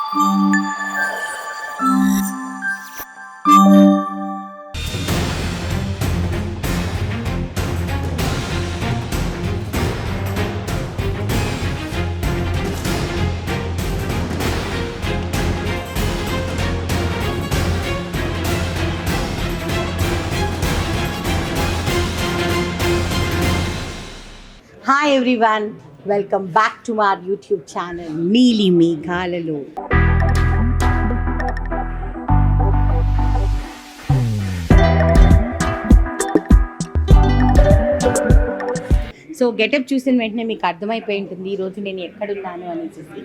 Hi everyone, welcome back to our YouTube channel Neeli Meghalalo. So getup చూసిన వెంటనే మీకు అర్థమైపోయి ఉంటుంది ఈరోజు నేను ఎక్కడున్నాను అనేసి.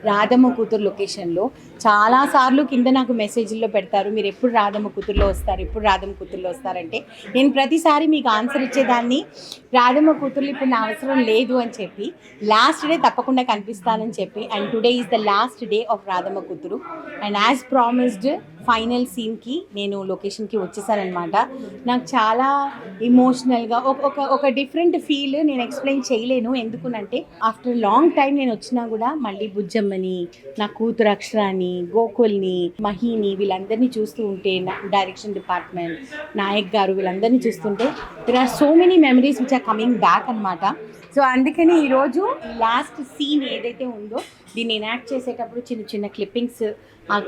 రాధమ్మ కూతురు లొకేషన్లో చాలాసార్లు కింద నాకు మెసేజ్ల్లో పెడతారు, మీరు ఎప్పుడు రాధమ్మ కూతురులో వస్తారు, ఎప్పుడు రాధమ్మ కూతురులో వస్తారంటే నేను ప్రతిసారి మీకు ఆన్సర్ ఇచ్చేదాన్ని, రాధమ్మ కూతుర్లు ఇప్పుడు నా అవసరం లేదు అని చెప్పి, లాస్ట్ డే తప్పకుండా కనిపిస్తానని చెప్పి. And today is the last day of Radhamma కూతురు. అండ్ యాజ్ ప్రామిస్డ్ ఫైనల్ సీన్కి నేను లొకేషన్కి వచ్చేసానమాట. నాకు చాలా ఇమోషనల్గా ఒక డిఫరెంట్ ఫీల్ నేను ఎక్స్ప్లెయిన్ చేయలేను. ఎందుకునంటే ఆఫ్టర్ లాంగ్ టైం నేను వచ్చినా కూడా మళ్ళీ బుజ్జమ్మని, నా కూతురు అక్షరాని, గోకుల్ని, మహిని వీళ్ళందరినీ చూస్తూ ఉంటే, డైరెక్షన్ డిపార్ట్మెంట్ నాయక్ గారు వీళ్ళందరినీ చూస్తుంటే there are so many memories which are coming back అనమాట. సో అందుకని ఈరోజు లాస్ట్ సీన్ ఏదైతే ఉందో దీన్ని ఎనాక్ట్ చేసేటప్పుడు చిన్న చిన్న క్లిప్పింగ్స్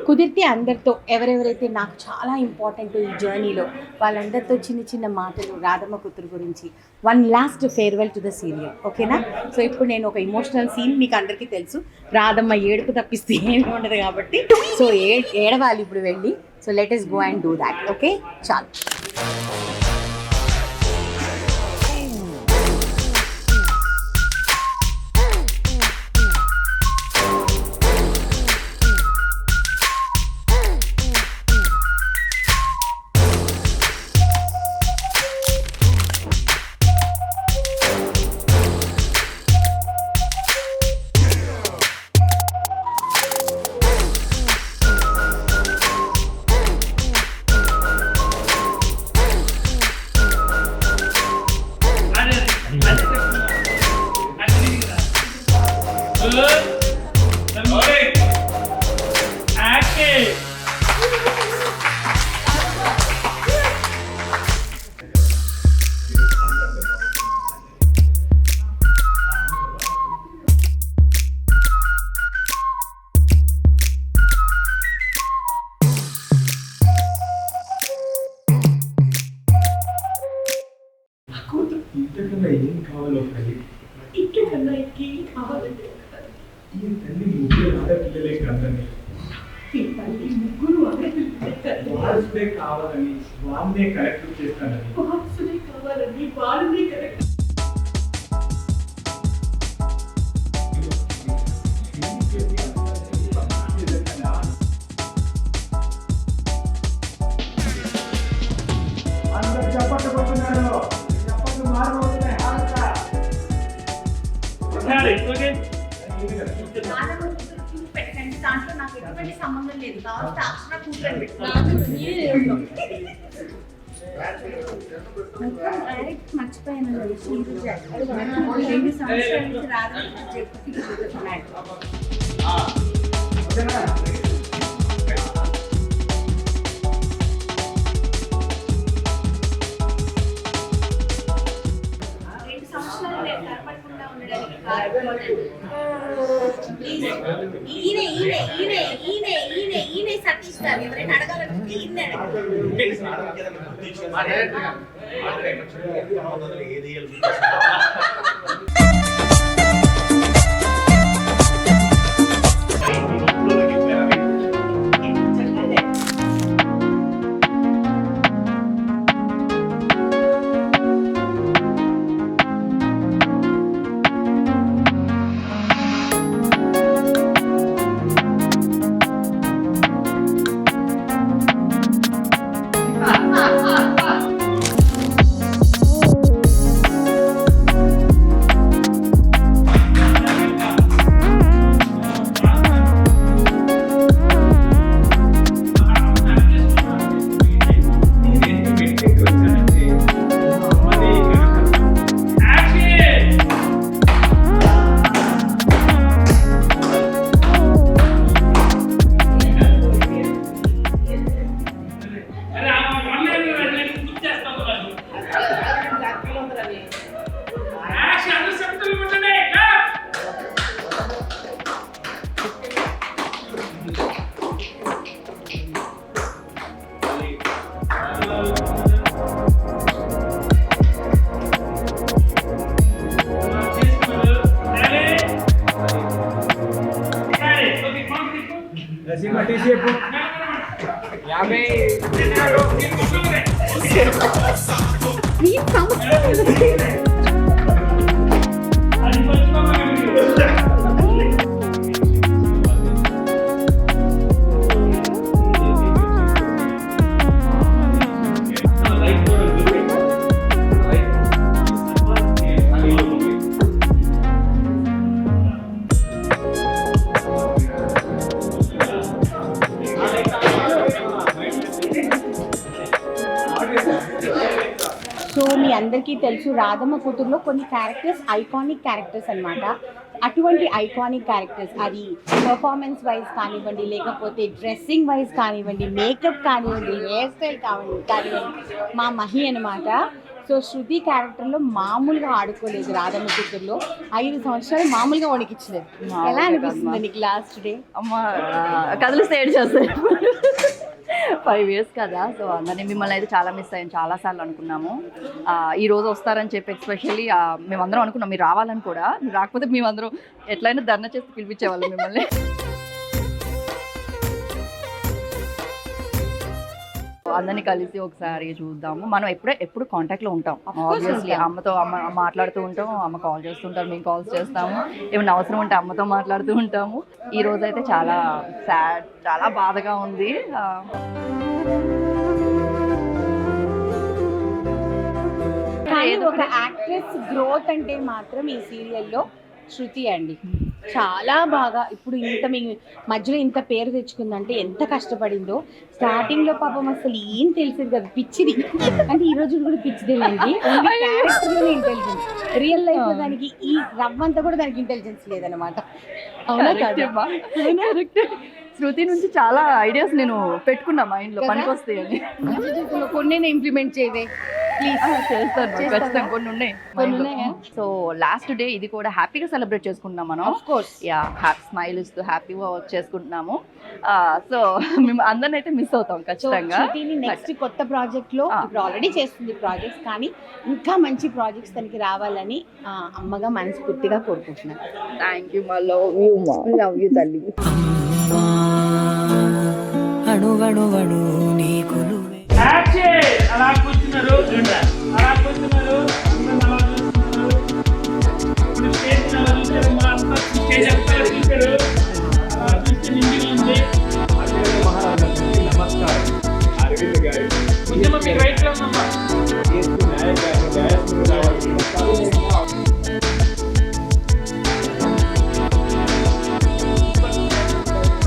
కుదిరితే అందరితో, ఎవరెవరైతే నాకు చాలా ఇంపార్టెంట్ ఈ జర్నీలో వాళ్ళందరితో చిన్న చిన్న మాటలు రాధమ్మ కూతురు గురించి, one last farewell to the serial. ఓకేనా? సో ఇప్పుడు నేను ఒక ఇమోషనల్ సీన్, మీకు అందరికీ తెలుసు రాధమ్మ ఏడుపు తప్పిస్తే ఏమి ఉండదు కాబట్టి, సో ఏడవాలి ఇప్పుడు వెళ్ళి. So let us go and do that. Okay, చాలు. ఇంతకన్నా ఏం కావాలో ఇంతకన్నా ఏం కావాలి? ఈ తల్లి ముగ్గురు ఆడపిల్లలే కదండి, ఈ తల్లి ముగ్గురు వారసుడే కావాలని వాళ్ళనే కరెక్ట్ చేస్తానని, వారసుడే కావాలని వాళ్ళనే కరెక్ట్. అందరు చెప్పట్లు కొట్టున్నారు, చెప్పట్లు మారిపోతున్నాయి. దాంట్లో నాకు ఎటువంటి సంబంధం లేదు, కావాలంటే అక్షర కూర్చోండి. మర్చిపోయాను 2 సంవత్సరాల నుంచి రాధమ్మ ఈయన సతీష్ గారు ఎవరైనా అడగాలంటే ఈయన రసీమ తీసేపు 50 సో మీ అందరికీ తెలుసు రాధమ్మ కూతురులో కొన్ని క్యారెక్టర్స్ ఐకానిక్ క్యారెక్టర్స్ అన్నమాట. అటువంటి ఐకానిక్ క్యారెక్టర్స్ అది పర్ఫార్మెన్స్ వైజ్ కానివ్వండి, లేకపోతే డ్రెస్సింగ్ వైజ్ కానివ్వండి, మేకప్ కానివ్వండి, హెయిర్ స్టైల్ కానివ్వండి, మా మహి అనమాట. సో శృతి క్యారెక్టర్లో మామూలుగా ఆడుకోలేదు. రాధమ్మ కూతురులో 5 సంవత్సరాలు మామూలుగా వణికించలేదు. ఎలా అనిపిస్తుంది నీకు లాస్ట్ డే? అమ్మ కదిలిస్తే ఏడు చేస్తారు 5 years కదా. సో అందరినీ మిమ్మల్ని అయితే చాలా మిస్ అయ్యాను, చాలాసార్లు అనుకున్నాము ఈ రోజు వస్తారని చెప్పి. ఎస్పెషల్లీ మేమందరం అనుకున్నాం మీరు రావాలని కూడా. మీరు రాకపోతే మేమందరం ఎట్లయినా ధర్నా చేసి పిలిపించేవాళ్ళం మిమ్మల్ని. అందరినీ కలిసి ఒకసారి చూద్దాము. మనం ఎప్పుడు కాంటాక్ట్లో ఉంటాం. ఆబ్వియస్లీ అమ్మతో మాట్లాడుతూ ఉంటాం, అమ్మ కాల్ చేస్తుంటారు, మేము కాల్స్ చేస్తాము. ఏమైనా అవసరం ఉంటే అమ్మతో మాట్లాడుతూ ఉంటాము. ఈ రోజు అయితే చాలా సాడ్, చాలా బాధగా ఉంది. కానీ ఒక యాక్ట్రెస్ గ్రోత్ అంటే మాత్రం ఈ సీరియల్లో శృతి అండి. చాలా బాగా ఇప్పుడు ఇంత మీ మధ్యలో ఇంత పేరు తెచ్చుకుందంటే ఎంత కష్టపడిందో. స్టార్టింగ్లో పాపం అసలు ఏం తెలిసేది కదా, పిచ్చిది. అంటే ఈ రోజు కూడా పిచ్చిదేనండి, క్యారెక్టర్లోనే ఇంటెలిజెన్స్. రియల్ లైఫ్లో దానికి ఈ రవ్వంతా కూడా దానికి ఇంటెలిజెన్స్ లేదనమాట. అవునా కాదు? శృతి నుంచి చాలా ఐడియాస్ నేను పెట్టుకున్నా మైండ్లో, పనికొస్తాయని. కొన్ని ఇంప్లిమెంట్ చేయదే ప్లీజ్. చేస్తాను ఖచ్చితంగా, కొన్ని ఉన్నాయి. సో లాస్ట్ డే ఇది కూడా హ్యాపీగా సెలబ్రేట్ చేసుకుంటున్నాం మనం. ఆఫ్ కోర్స్ యా, స్మైల్ ఇస్తూ హ్యాపీగా వర్క్ చేసుకుంటున్నాము. సో మేము అందరిని అయితే మిస్ అవుతాం ఖచ్చితంగా. నెక్స్ట్ కొత్త ప్రాజెక్ట్ లో ఇప్పుడు ఆల్రెడీ చేస్తుంది ప్రాజెక్ట్స్, కానీ ఇంకా మంచి ప్రాజెక్ట్స్ తనకి రావాలని అమ్మగా మనస్ఫూర్తిగా కోరుకుంటున్నాను. థ్యాంక్ యూ మా, లవ్ యూ తల్లి. అణువణువణు నీకు అలా కూర్చున్నారు, అలా కూర్చున్నారు, అలా చూస్తున్నారు. ఇప్పుడు స్టేజ్ అలా చూసారు, మా అంతా స్టేజ్ అంతా చూసారు. అలా చూస్తే నిండి ఉంది. నమస్కారం అరవింద్ గారు. కొంచెం మీకు రైట్ లో ఉందమ్మా.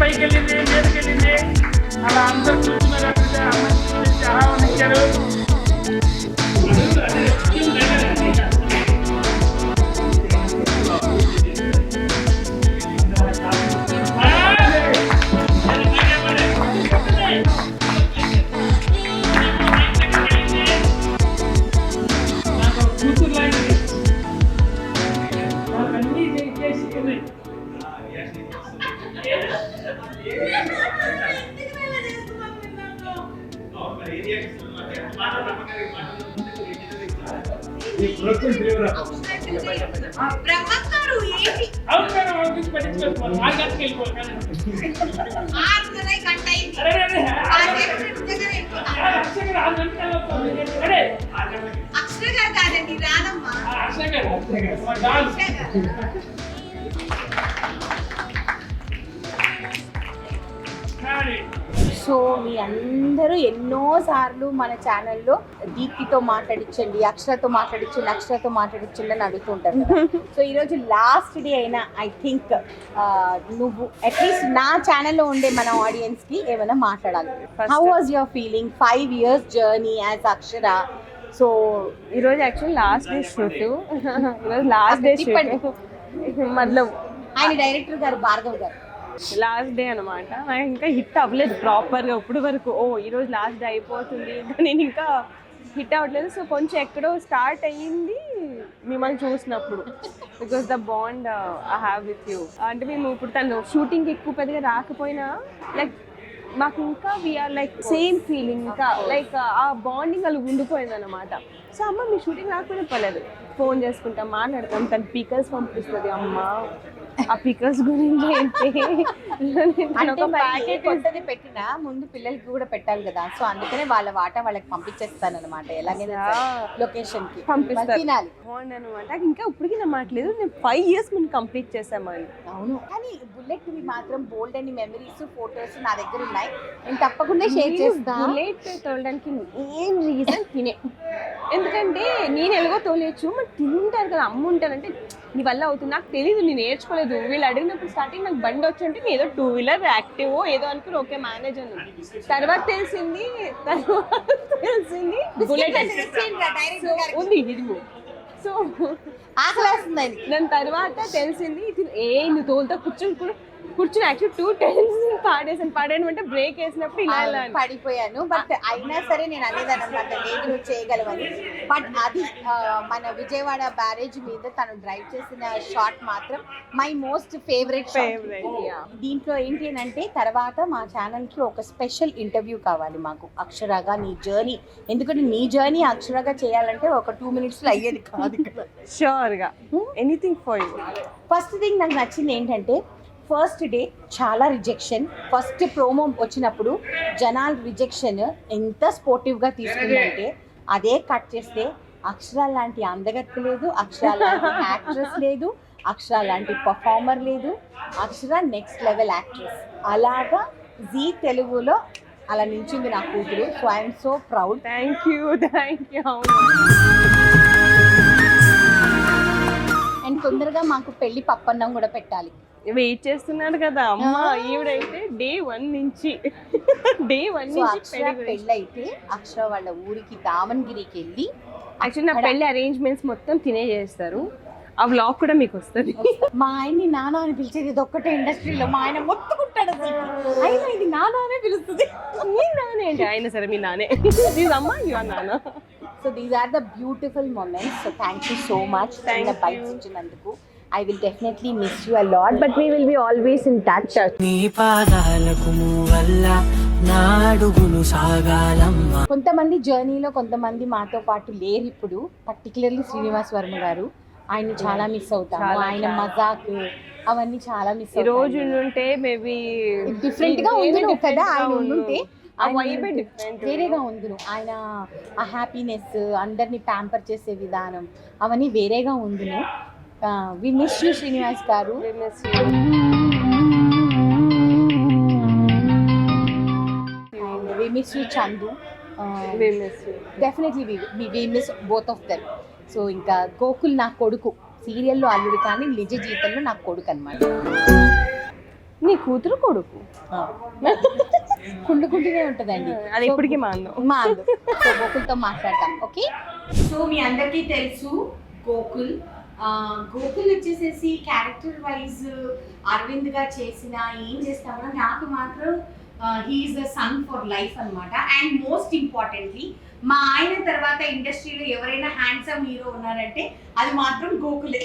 పైకి వెళ్ళింది, మీదకి వెళ్ళింది. అలా అందరు చూస్తున్నారు. అక్కడ అమ్మాయి చాలా ఇచ్చారు. సో మీ అందరూ ఎన్నోసార్లు మన ఛానల్లో దీప్తితో మాట్లాడించండి, అక్షరతో మాట్లాడించండి అని అడుగుతుంటారు కదా. సో ఈరోజు లాస్ట్ డే అయినా ఐ థింక్ నువ్వు అట్లీస్ట్ నా ఛానల్లో ఉండే మన ఆడియన్స్కి ఏమైనా మాట్లాడాలి. How was your feeling 5 years journey as Akshara? So ఈరోజు యాక్చువల్లీ లాస్ట్ డే షూట్. ఈరోజు లాస్ట్ డే షూట్. మతలబ్ ఆయన డైరెక్టర్ గారు భార్గవ్ గారు లాస్ట్ డే అనమాట. నాకు ఇంకా హిట్ అవ్వలేదు ప్రాపర్గా ఇప్పుడు వరకు. ఈరోజు లాస్ట్ డే అయిపోతుంది, ఇంకా నేను ఇంకా హిట్ అవ్వట్లేదు. సో కొంచెం ఎక్కడో స్టార్ట్ అయ్యింది మిమ్మల్ని చూసినప్పుడు, because the bond I have with you. అంటే మేము ఇప్పుడు తను షూటింగ్కి ఎక్కువ పెద్దగా రాకపోయినా లైక్ మాకు ఇంకా వీఆర్ లైక్ సేమ్ ఫీలింగ్, ఇంకా లైక్ ఆ బాండింగ్ అలా ఉండిపోయింది అనమాట. సో అమ్మ మీ షూటింగ్ రాకపోయినా పర్లేదు, ఫోన్ చేసుకుంటాం, మాట్లాడతాం. తను పికల్స్ పంపిస్తుంది అమ్మ. ఆ పికల్స్ గురించి ఏంటి నేను ఒక అంటే మరి ఏ ప్యాకెట్ కొత్తది పెట్టినా ముందు పిల్లలకి కూడా పెట్టాలి కదా, సో అందుకనే వాళ్ళ వాటా వాళ్ళకి పంపించేస్తాను అనమాట. ఎలాగైనా లొకేషన్ కి పంపిస్తారు. మరి తినాలి. అనమాట. ఇంకా ఇప్పటికీ నమ్మట్లేదు నేను 5 years ముందు కంప్లీట్ చేసామని. అవును, కానీ బుల్లెట్ వి మాత్రం బోల్డ్ అని మెమరీస్ ఫోటోస్ నా దగ్గర ఉన్నాయి. నేను తప్పకుండా షేర్ చేస్తా. బుల్లెట్ తోలడానికి ఏం రీజన్ తినే, ఎందుకంటే నేను ఎలాగో తోలేయచ్చు, మరి తింటారు కదా అమ్మ ఉంటారంటే నీ వల్ల అవుతుంది. నాకు తెలియదు, నేను నేర్చుకోలేదు. వీళ్ళు అడిగినప్పుడు స్టార్టింగ్ నాకు బండి వచ్చి అంటే నేను ఏదో 2-wheeler యాక్టివ్ ఏదో అనుకుని ఓకే మేనేజ్ అని. తర్వాత తెలిసింది బుల్లెట్ ఉంది ఇది. సో ఆకలేస్తుంది. దాని తర్వాత తెలిసింది నువ్వు తోలుతో కూర్చుని యాక్చువల్లీ 2 times పాడేసాను అంటే బ్రేక్ వేసినప్పుడు ఇలా ఇలా అని. పడిపోయాను. బట్ అయినా సరే నేను అనేది అనమాట, లేదు నువ్వు చేయగలవని. బట్ అది మన విజయవాడ బ్యారేజ్ మీద తను డ్రైవ్ చేసిన షాట్ మాత్రం మై మోస్ట్ ఫేవరెట్. దీంట్లో ఏంటి అని అంటే తర్వాత మా ఛానల్కి ఒక స్పెషల్ ఇంటర్వ్యూ కావాలి మాకు, అక్షరాగా నీ జర్నీ. ఎందుకంటే నీ జర్నీ అక్షరాగా చేయాలంటే ఒక 2 minutes అయ్యేది కాదు. షూర్గా anything for you. First thing నాకు నచ్చింది ఏంటంటే ఫస్ట్ డే చాలా రిజెక్షన్. ఫస్ట్ ప్రోమో వచ్చినప్పుడు జనాల రిజెక్షన్ ఎంత స్పోర్టివ్గా తీసుకుందంటే అదే కట్ చేస్తే అక్షర లాంటి అందగత్తె లేదు, అక్షర లాంటి యాక్ట్రెస్ లేదు, అక్షర లాంటి పర్ఫార్మర్ లేదు, అక్షర నెక్స్ట్ లెవెల్ యాక్ట్రెస్. అలాగా జీ తెలుగులో అలా నిల్చుంది నా కూతురు. So I'm so proud. Thank you. And తొందరగా మాకు పెళ్లి పప్పన్నం కూడా పెట్టాలి. వెయిట్ చేస్తున్నాడు కదా అమ్మ. ఈవిడైతే డే 1 నుంచి పెళ్ళి అయితే అక్షర వాళ్ళ ఊరికి దామన్గిరికి వెళ్ళి యాక్చువల్లీ నా పెళ్లి అరేంజ్మెంట్స్ మొత్తం తినే చేస్తారు. ఆ వ్లాగ్ కూడా మీకు వస్తుంది. మా ఆయన్ని నాన్న అని పిలిచేది ఇది ఒక్కటే ఇండస్ట్రీలో. మా ఆయన మొత్తుకుంటాడు అసలు, అయినా ఇది నాన్న అనే పిలుస్తుంది. మీ నానే అంటే ఆయన సరే మీ నానే అమ్మ యువర్ నాన్న. So these are the beautiful moments. So thank you so much bites ఇచ్చినందుకు. I will definitely miss you a lot, but we will be always in touch. నీ పాదాలకు వల్ల నా అడుగులు సాగాలమ్మా. కొంతమంది జర్నీలో కొంతమంది మాతో పాటు లేరు ఇప్పుడు. పర్టికులర్లీ శ్రీనివాస్ వర్మ గారు, ఆయన్ని చాలా మిస్ అవుతాము. ఆయన మజాక్ అవన్నీ చాలా మిస్ ఈ రోజు ఉంటే మేబీ డిఫరెంట్ గా ఉండును కదా. ఆయన ఉండుంటే డిఫరెంట్ వేరేగా ఉండును. ఆయన ఆ హ్యాపీనెస్, అందరినీ ప్యాంపర్ చేసే విధానం అవన్నీ వేరేగా ఉండును. వి మిస్ యూ శ్రీనివాస్ గారు. And we miss you Chandu. Definitely we miss both of them. So ఇంకా గోకుల్ నా కొడుకు, సీరియల్లో అల్లుడు కానీ నిజ జీవితంలో నా కొడుకు అనమాట. నీ కూతురు కొడుకు కుండుకుంటూనే ఉంటుందండి. అది ఎప్పటికీ మాందు. సో గోకుల్తో మాట్లాడతాం. ఓకే, సో మీ అందరికీ తెలుసు గోకుల్ వచ్చేసేసి క్యారెక్టర్ వైజ్ అరవింద్ గా చేసిన ఏం చేస్తామో నాకు మాత్రం he's the son for life అన్నమాట. అండ్ మోస్ట్ ఇంపార్టెంట్లీ మా ఆయన తర్వాత ఇండస్ట్రీలో ఎవరైనా హ్యాండ్సమ్ హీరో ఉన్నారంటే అది మాత్రం గోకులే.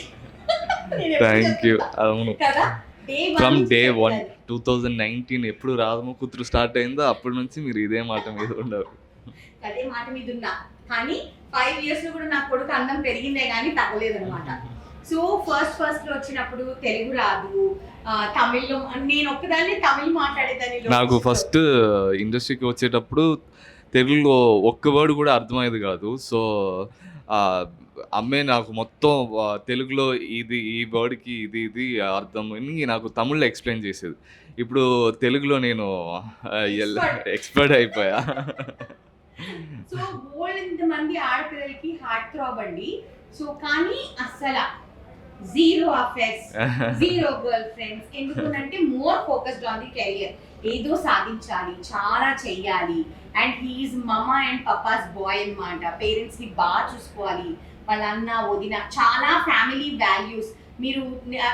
Thank you. అవును, కదా, ఫ్రమ్ డే 1 2019 ఎప్పుడు రాధమ్మ కూతురు స్టార్ట్ అయిందో అప్పటి నుంచి మీరు ఇదే మాట మీద ఉండరు. అదే మాట మీద ఉన్నా, కానీ 5 years లో కూడా నా కొడుకు అందం పెరిగిందే కానీ తగ్గలేదు అనమాట. సో ఫస్ట్ లో వచ్చినప్పుడు తెలుగు రాదు, తమిళ్లో నేను ఒక్కదాన్ని తమిళ్ మాట్లాడేదాన్ని. నాకు ఫస్ట్ ఇండస్ట్రీకి వచ్చేటప్పుడు తెలుగులో ఒక్క వర్డ్ కూడా అర్థమయ్యేది కాదు. సో అమ్మే నాకు మొత్తం తెలుగులో ఇది ఈ వర్డ్కి ఇది అర్థం అని నాకు తమిళ్లో ఎక్స్ప్లెయిన్ చేసేది. ఇప్పుడు తెలుగులో నేను ఎక్స్పర్ట్ అయిపోయా. సో బోల్డ్ మంది ఆడపిల్లలకి హార్ట్ థ్రాబ్ అండి. సో కానీ అస్సలు zero affects, zero girl friends. ఎందుకంటే more focused on the career. ఏదో సాధించాలి, చాలా చెయ్యాలి. And he is mama and papa's boy అన్నమాట. పేరెంట్స్ ని బాగా చూసుకోవాలి, వాళ్ళ అన్న వదిన, చాలా ఫ్యామిలీ వాల్యూస్. మీరు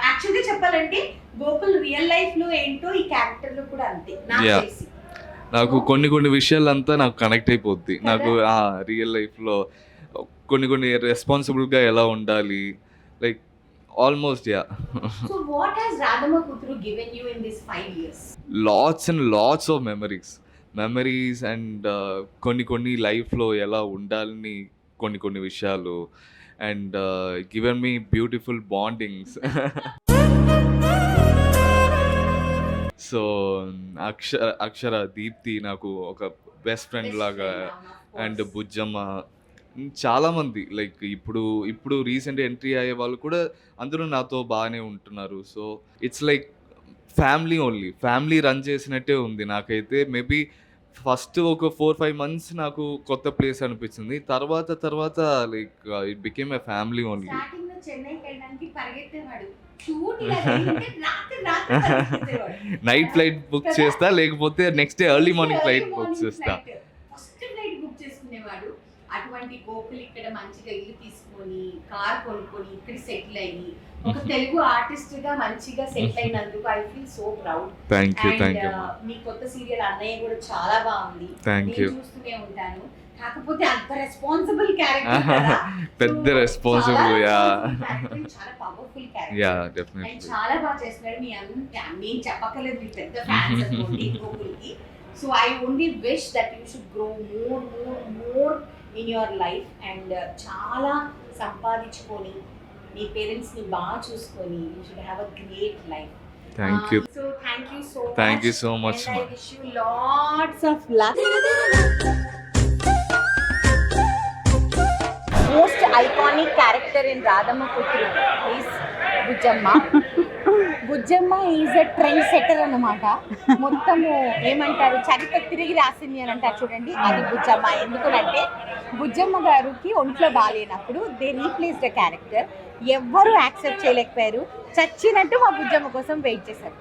యాక్చువల్గా చెప్పాలంటే గోకుల్ రియల్ లైఫ్ లో ఏంటో ఈ క్యారెక్టర్ లో కూడా అంతే నాకు తెలిసి. నాకు కొన్ని విషయాలంతా నాకు కనెక్ట్ అయిపోద్ది. నాకు రియల్ లైఫ్లో కొన్ని రెస్పాన్సిబుల్గా ఎలా ఉండాలి, like almost yeah. So what has Radhamma Kuturu given you in these 5 years? Lots and lots of memories and కొన్ని లైఫ్లో ఎలా ఉండాలని కొన్ని విషయాలు, అండ్ గివెన్ మీ beautiful bondings. So Akshara Deepthi నాకు ఒక బెస్ట్ ఫ్రెండ్ లాగా, అండ్ బుజ్జమ్మ, చాలామంది లైక్ ఇప్పుడు రీసెంట్ ఎంట్రీ అయ్యే వాళ్ళు కూడా అందరూ నాతో బాగానే ఉంటున్నారు. So it's like family only, family run చేసినట్టే ఉంది నాకైతే. మేబీ ఫస్ట్ ఒక 4-5 months నాకు కొత్త ప్లేస్ అనిపించింది, తర్వాత like it became a family only. Starting లో చెన్నైకి వెళ్ళడానికి పరిగెత్తేవాడు, షూట్ ఇలా జరిగితే రాత్రి పరిగెత్తేవాడు. నైట్ ఫ్లైట్ బుక్ చేస్తా, లేకపోతే next day early morning flight book చేస్తా. ఫస్ట్ ఫ్లైట్ బుక్ చేసుకునేవాడు. అటువంటి గోకులు ఇక్కడ మంచిగా ఇల్లు తీసుకొని కార్ కొనుక్కొని ఇక్కడ సెటిల్ అయ్యి ఒక తెలుగు ఆర్టిస్ట్ గా మంచిగా సెటిల్ అయినందుకు I feel so proud. Thank you. మీ కొత్త సీరియల్ అన్నయ్య కూడా చాలా బాగుంది, థ్యాంక్ యూ. చూస్తూనే ఉంటాను. కాకపోతే అంత రెస్పాన్సిబుల్ క్యారెక్టర్ కదా, పెద్ద రెస్పాన్సిబుల్. చాలా పవర్ఫుల్ యా క్యారెక్టర్, డెఫినెట్లీ. చాలా బాగా చేస్తున్నాడు. నేను చెప్పక్కర్లేదు, మీ పెద్ద ఫ్యాన్స్ అనుకోండి గోకుల్కి. So I only wish that you should grow more in your life and చాలా సంపాదించుకొని మీ పేరెంట్స్ని బాగా చూసుకొని you should have a great life. Thank you. So thank you so much. and I wish you lots of luck. Most iconic character in Radhamma Kuturu is Bujamma. Bujjamma is a trend setter అన్నమాట. మొత్తము ఏమంటారు, చరిత్ర తిరిగి రాసింది అని అంటారు చూడండి, అది బుజ్జమ్మ. ఎందుకంటే బుజ్జమ్మ గారికి ఒంట్లో బాగాలేనప్పుడు దే రీప్లేస్డ్ ద క్యారెక్టర్. ఎవ్వరూ యాక్సెప్ట్ చేయలేకపోయారు, చచ్చినట్టు మా బుజ్జమ్మ కోసం వెయిట్ చేశారు.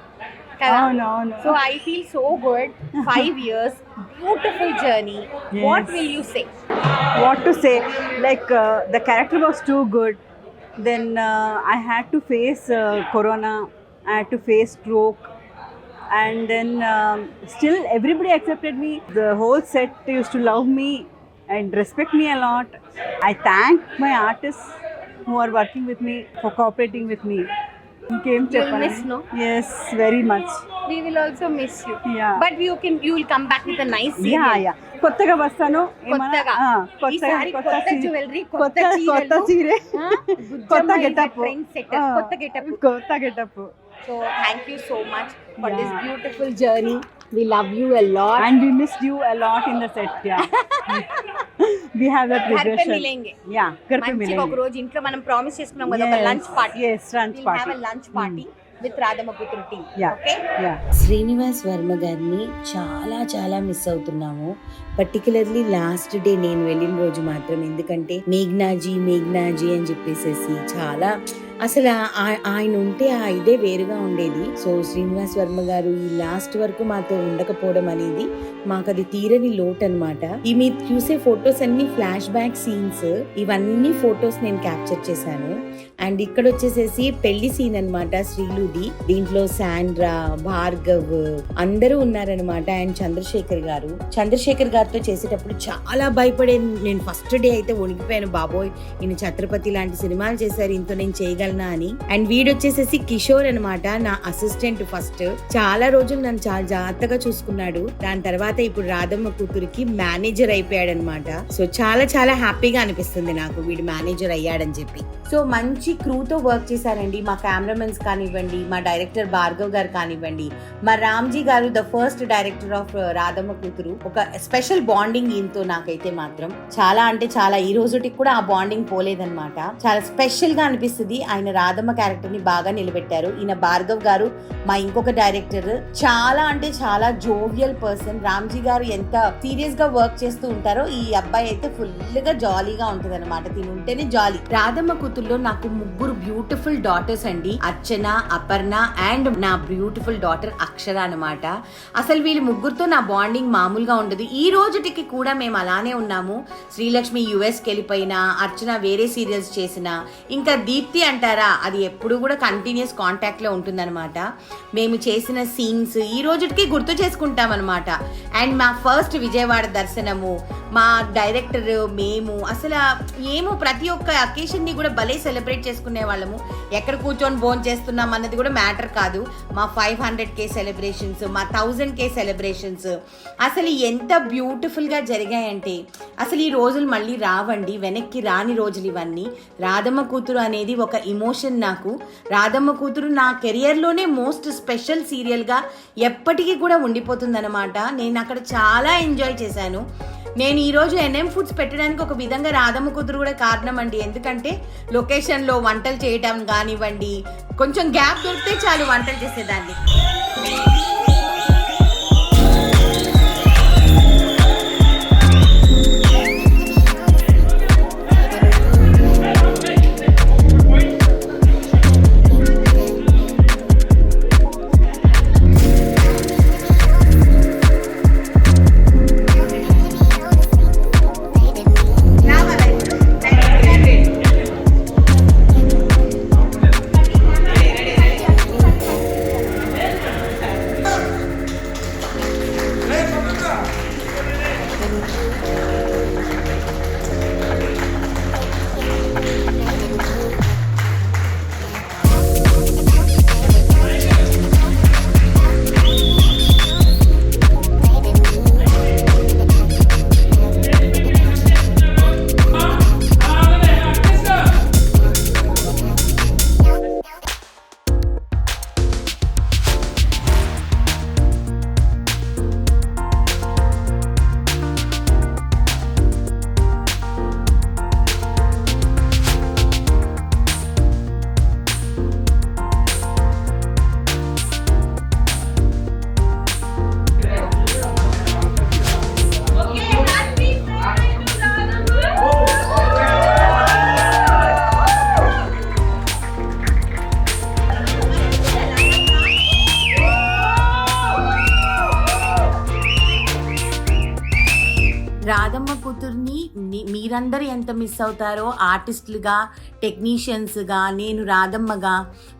So I feel so good. 5 years, beautiful journey. What will you say? What to say? Like the character was too good. Then I had to face corona. I had to face stroke, and then still everybody accepted me. The whole set used to love me and respect me a lot. I thank my artists who are working with me for cooperating with me. Came miss, no? Yes, very much. We will also miss you. Yeah. But you will come back with a nice serial. Yeah. కొత్తగా వస్తాను, కొత్తగా. ఈసారి కొత్త jewellery, కొత్త కొత్త చీర, కొత్త getup, కొత్త getup. So thank you so much for this beautiful journey. We love you a lot and we missed you a lot in the set. Yeah. We have that regression. Yeah, घर पे मिलेंगे. ఒక రోజు ఇంట్లో మనం promise చేసుకున్నాం కదా, ఒక lunch party. Yes, lunch party. We'll have a lunch party with Radhamma Kuturu team. Yeah. Okay? Yeah. Srinivas Varma గారిని చాలా మిస్ అవుతున్నాము. పర్టికులర్లీ లాస్ట్ డే నేను వెళ్ళిన రోజు మాత్రం, ఎందుకంటే మేఘ్నాజీ అని చెప్పేసేసి చాలా అసలు ఆయన ఉంటే ఆ ఇదే వేరుగా ఉండేది. సో శ్రీనివాస్ వర్మ గారు ఈ లాస్ట్ వరకు మాతో ఉండకపోవడం అనేది మాకు అది తీరని లోటు అనమాట. ఈ మీరు చూసే ఫొటోస్ అన్ని ఫ్లాష్ బ్యాక్ సీన్స్, ఇవన్నీ ఫొటోస్ నేను క్యాప్చర్ చేశాను. అండ్ ఇక్కడ వచ్చేసేసి పెళ్లి సీన్ అనమాట శ్రీలుది. దీంట్లో శాండ్రా, భార్గవ్ అందరూ ఉన్నారనమాట. అండ్ చంద్రశేఖర్ గారితో చేసేటప్పుడు చాలా భయపడేది నేను. ఫస్ట్ డే అయితే వణికిపోయాను, బాబోయ్ ఈయన ఛత్రపతి లాంటి సినిమాలు చేశారు, ఇంత నేను చేయగలనా అని. అండ్ వీడొచ్చేసేసి కిషోర్ అనమాట, నా అసిస్టెంట్. ఫస్ట్ చాలా రోజులు నన్ను చాలా జాగ్రత్తగా చూసుకున్నాడు. దాని తర్వాత ఇప్పుడు రాధమ్మ కూతురికి మేనేజర్ అయిపోయాడు అనమాట. సో చాలా హ్యాపీగా అనిపిస్తుంది నాకు వీడు మేనేజర్ అయ్యాడని చెప్పి. సో మంచి క్రూతో వర్క్ చేశారండి. మా కెమెరామెన్స్ కానివ్వండి, మా డైరెక్టర్ భార్గవ్ గారు కానివ్వండి, మా రామ్జీ గారు the first director of Radhamma కూతురు. ఒక స్పెషల్ బాండింగ్ ఈయనతో నాకైతే మాత్రం చాలా అంటే చాలా, ఈ రోజుటికి కూడా ఆ బాండింగ్ పోలేదన్నమాట. చాలా స్పెషల్ గా అనిపిస్తుంది. ఆయన రాధమ్మ క్యారెక్టర్ ని బాగా నిలబెట్టారు. ఈయన భార్గవ్ గారు మా ఇంకొక డైరెక్టర్, చాలా అంటే చాలా జోవియల్ పర్సన్. రామ్జీ గారు ఎంత సీరియస్ గా వర్క్ చేస్తూ ఉంటారో, ఈ అబ్బాయి అయితే ఫుల్ గా జాలీగా ఉంటది అనమాట. తినుంటేనే జాలీ. రాధమ్మ కూతుర్లో నాకు 3 బ్యూటిఫుల్ డాటర్స్ అండి, అర్చన, అపర్ణ అండ్ నా బ్యూటిఫుల్ డాటర్ అక్షర అనమాట. అసలు వీళ్ళు ముగ్గురుతో నా బాండింగ్ మామూలుగా ఉండదు. ఈ రోజుటికి కూడా మేము అలానే ఉన్నాము. శ్రీలక్ష్మి యుఎస్కి వెళ్ళిపోయినా, అర్చన వేరే సీరియల్స్ చేసినా, ఇంకా దీప్తి అంటారా, అది ఎప్పుడు కూడా కంటిన్యూస్ కాంటాక్ట్ లో ఉంటుందన్నమాట. మేము చేసిన సీన్స్ ఈ రోజుకి గుర్తు చేసుకుంటాం అనమాట. అండ్ మా ఫస్ట్ విజయవాడ దర్శనము, మా డైరెక్టర్, మేము అసలు ఏమో ప్రతి ఒక్క అకేషన్ ని కూడా భలే సెలబ్రేట్ చేసుకునే వాళ్ళము. ఎక్కడ కూర్చొని భోజనం చేస్తున్నాం అన్నది కూడా మ్యాటర్ కాదు. మా 500K సెలబ్రేషన్స్, మా 1000K సెలబ్రేషన్స్ అసలు ఎంత బ్యూటిఫుల్ గా జరిగాయంటే అసలు ఈ రోజులు మళ్ళీ రావండి, వెనక్కి రాని రోజులు ఇవన్నీ. రాధమ్మ కూతురు అనేది ఒక ఎమోషన్ నాకు. రాధమ్మ కూతురు నా కెరియర్లోనే మోస్ట్ స్పెషల్ సీరియల్గా ఎప్పటికీ కూడా ఉండిపోతుందన్నమాట. నేను అక్కడ చాలా ఎంజాయ్ చేశాను. నేను ఈరోజు ఎన్ఎం ఫుడ్స్ పెట్టడానికి ఒక విధంగా రాధమ్మ కూతురు కూడా కారణం అండి. ఎందుకంటే లొకేషన్లో వంటలు చేయడం కానివ్వండి, కొంచెం గ్యాప్ దొరికితే చాలు వంటలు చేసేదాన్ని. రాధమ్మ కూతుర్ని మీరందరూ ఎంత మిస్ అవుతారో ఆర్టిస్టులుగా, టెక్నీషియన్స్గా, నేను రాధమ్మగా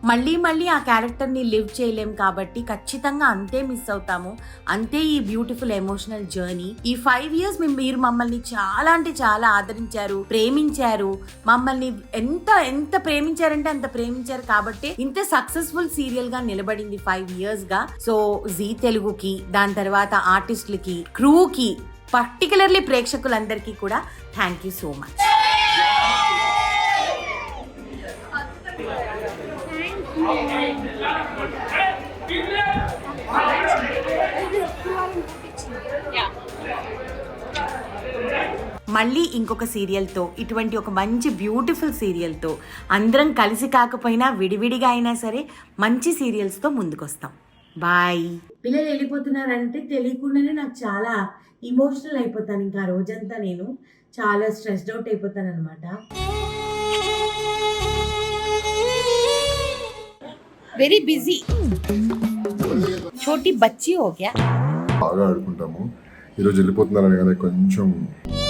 మళ్ళీ మళ్ళీ ఆ క్యారెక్టర్ని లివ్ చేయలేం కాబట్టి ఖచ్చితంగా అంతే మిస్ అవుతాము. అంతే ఈ బ్యూటిఫుల్ ఎమోషనల్ జర్నీ. ఈ 5 years మీరు మమ్మల్ని చాలా అంటే చాలా ఆదరించారు, ప్రేమించారు. మమ్మల్ని ఎంత ఎంత ప్రేమించారంటే అంత ప్రేమించారు కాబట్టి ఇంత సక్సెస్ఫుల్ సీరియల్గా నిలబడింది 5 yearsగా. సో జీ తెలుగుకి, దాని తర్వాత ఆర్టిస్టులకి, క్రూకి, పర్టికులర్లీ ప్రేక్షకులందరికీ కూడా థ్యాంక్ యూ సో మచ్. మళ్ళీ ఇంకొక సీరియల్తో, ఇటువంటి ఒక మంచి బ్యూటిఫుల్ సీరియల్తో అందరం కలిసి కాకపోయినా విడివిడిగా అయినా సరే మంచి సీరియల్స్తో ముందుకొస్తాం. బాయ్. పిల్లలు వెళ్ళిపోతున్నారంటే తెలియకుండానే నాకు చాలా ఇమోషనల్ అయిపోతాను. ఇంకా రోజంతా నేను చాలా స్ట్రెస్డ్ అవుట్ అయిపోతాను అనమాట. Very busy. छोटी बच्ची हो क्या? బాగా ఆడుకుంటాము. ఈరోజు వెళ్ళిపోతున్నారని కానీ కొంచెం